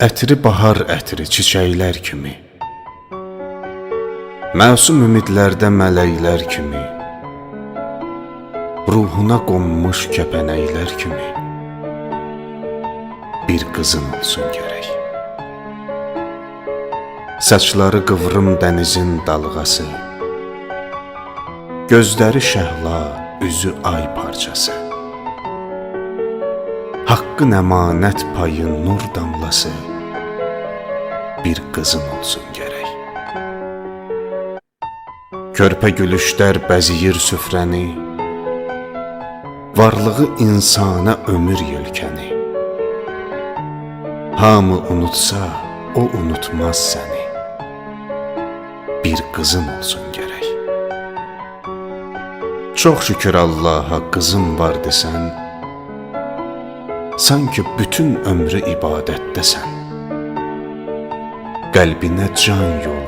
Ətri bahar ətri çiçəklər kimi, məsum ümidlərdə mələklər kimi, ruhuna qonmuş kəpənəklər kimi bir qızın olsun gərək. Saçları qıvrım dənizin dalğası, gözləri şəhla, üzü ay parçası, haqqın əmanət payı nur damlası bir qızın olsun gərək. Körpə gülüşlər bəziyir süfrəni, varlığı insana ömür yelkəni. Hamı unutsa, o unutmaz səni, bir qızın olsun gərək. Çox şükür Allaha qızım var desən, sanki bütün ömrü ibadətdəsən. Qəlbinə can yol